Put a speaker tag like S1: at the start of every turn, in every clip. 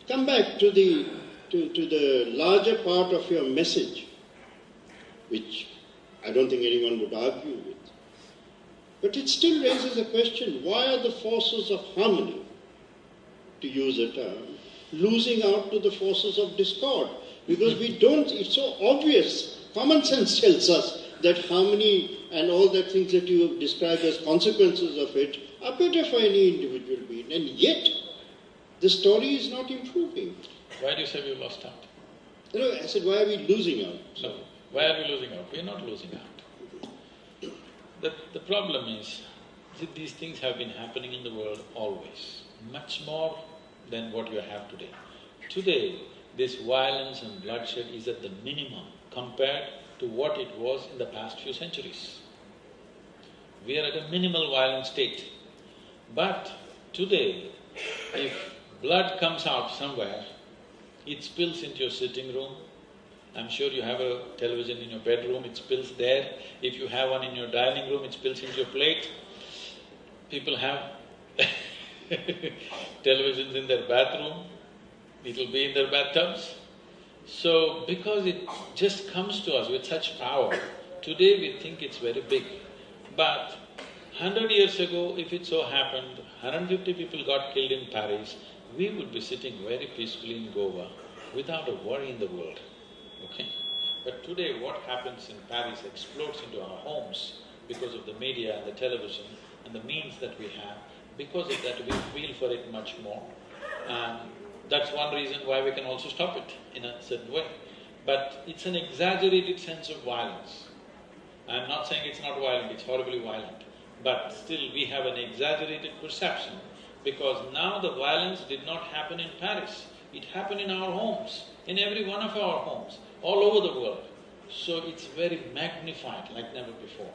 S1: come back to the larger part of your message, which I don't think anyone would argue with. But it still raises a question, why are the forces of harmony, to use a term, losing out to the forces of discord? Because we don't, it's so obvious. Common sense tells us that harmony and all the things that you have described as consequences of it are better for any individual being. And yet, the story is not improving.
S2: Why do you say we lost out?
S1: No, I said, why are we losing out?
S2: No. Why are we losing out? We are not losing out. The problem is, these things have been happening in the world always, much more than what you have today. Today, this violence and bloodshed is at the minimum compared to what it was in the past few centuries. We are at a minimal violent state. But today, if blood comes out somewhere, it spills into your sitting room. I'm sure you have a television in your bedroom, it spills there. If you have one in your dining room, it spills into your plate. People have televisions in their bathroom, it'll be in their bathtubs. So, because it just comes to us with such power, today we think it's very big. But 100 years ago, if it so happened, 150 people got killed in Paris, we would be sitting very peacefully in Goa without a worry in the world, okay? But today what happens in Paris explodes into our homes because of the media and the television and the means that we have. Because of that, we feel for it much more. That's one reason why we can also stop it in a certain way. But it's an exaggerated sense of violence. I'm not saying it's not violent, it's horribly violent. But still we have an exaggerated perception because now the violence did not happen in Paris. It happened in our homes, in every one of our homes, all over the world. So it's very magnified like never before.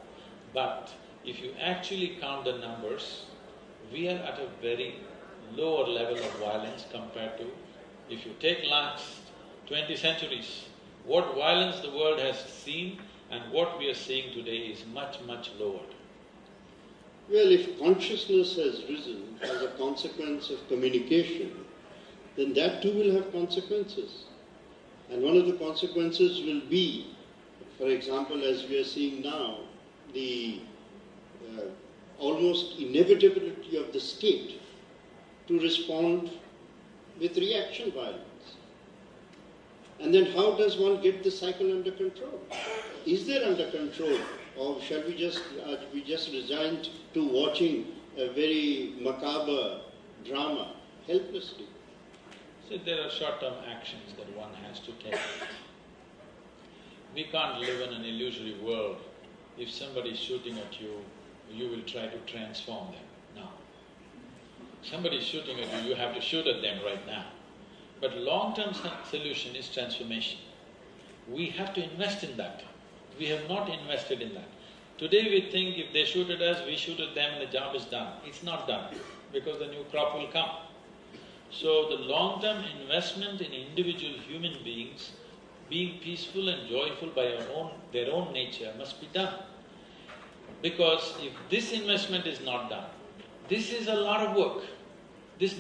S2: But if you actually count the numbers, we are at a very lower level of violence compared to, if you take last 20 centuries, what violence the world has seen and what we are seeing today is much, much lowered.
S1: Well, if consciousness has risen as a consequence of communication, then that too will have consequences. And one of the consequences will be, for example, as we are seeing now, the almost inevitability of the state to respond with reaction violence. And then how does one get the cycle under control? Is there under control, or shall we just resigned to watching a very macabre drama helplessly?
S2: So there are short-term actions that one has to take. We can't live in an illusory world. If somebody is shooting at you, you will try to transform them. No. Somebody is shooting at you, you have to shoot at them right now. But long-term solution is transformation. We have to invest in that. We have not invested in that. Today we think if they shoot at us, we shoot at them and the job is done. It's not done because the new crop will come. So the long-term investment in individual human beings being peaceful and joyful by their own nature must be done. Because if this investment is not done, this is a lot of work.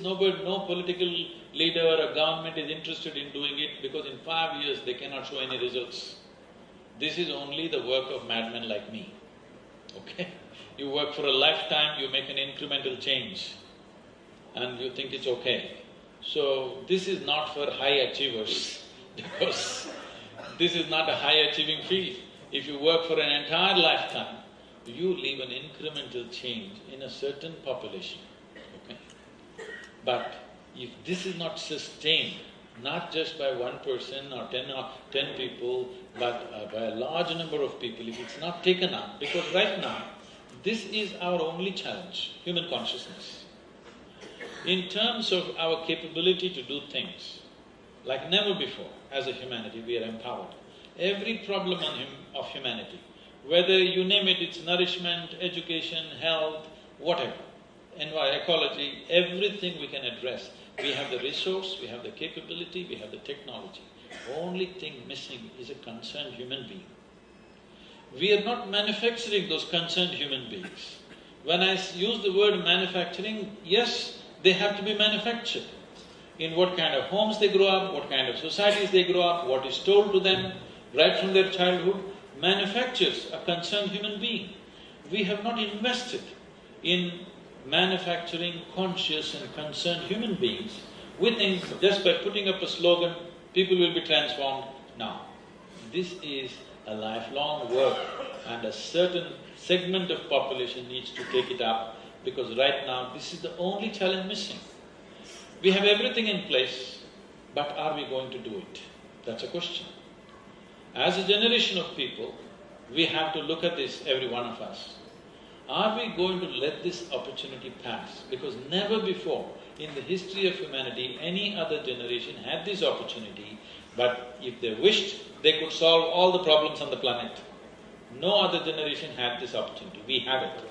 S2: No political leader or a government is interested in doing it because in 5 years they cannot show any results. This is only the work of madmen like me, okay? You work for a lifetime, you make an incremental change and you think it's okay. So this is not for high achievers because this is not a high achieving field. If you work for an entire lifetime, you leave an incremental change in a certain population, okay? But if this is not sustained, not just by one person or ten people, but by a large number of people, if it's not taken up, because right now, this is our only challenge, human consciousness. In terms of our capability to do things, like never before, as a humanity, we are empowered. Every problem of humanity, whether you name it, it's nourishment, education, health, whatever, ecology, everything we can address. We have the resource, we have the capability, we have the technology. Only thing missing is a concerned human being. We are not manufacturing those concerned human beings. When I use the word manufacturing, yes, they have to be manufactured. in what kind of homes they grow up, what kind of societies they grow up, what is told to them right from their childhood, manufactures a concerned human being. We have not invested in manufacturing conscious and concerned human beings. We think just by putting up a slogan, people will be transformed. No. This is a lifelong work, and a certain segment of population needs to take it up, because right now this is the only challenge missing. We have everything in place, but are we going to do it? That's a question. As a generation of people, we have to look at this, every one of us. Are we going to let this opportunity pass? Because never before in the history of humanity, any other generation had this opportunity, but if they wished, they could solve all the problems on the planet. No other generation had this opportunity. We have it.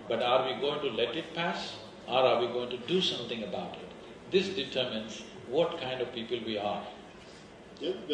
S2: But are we going to let it pass, or are we going to do something about it? This determines what kind of people we are.
S1: Yep.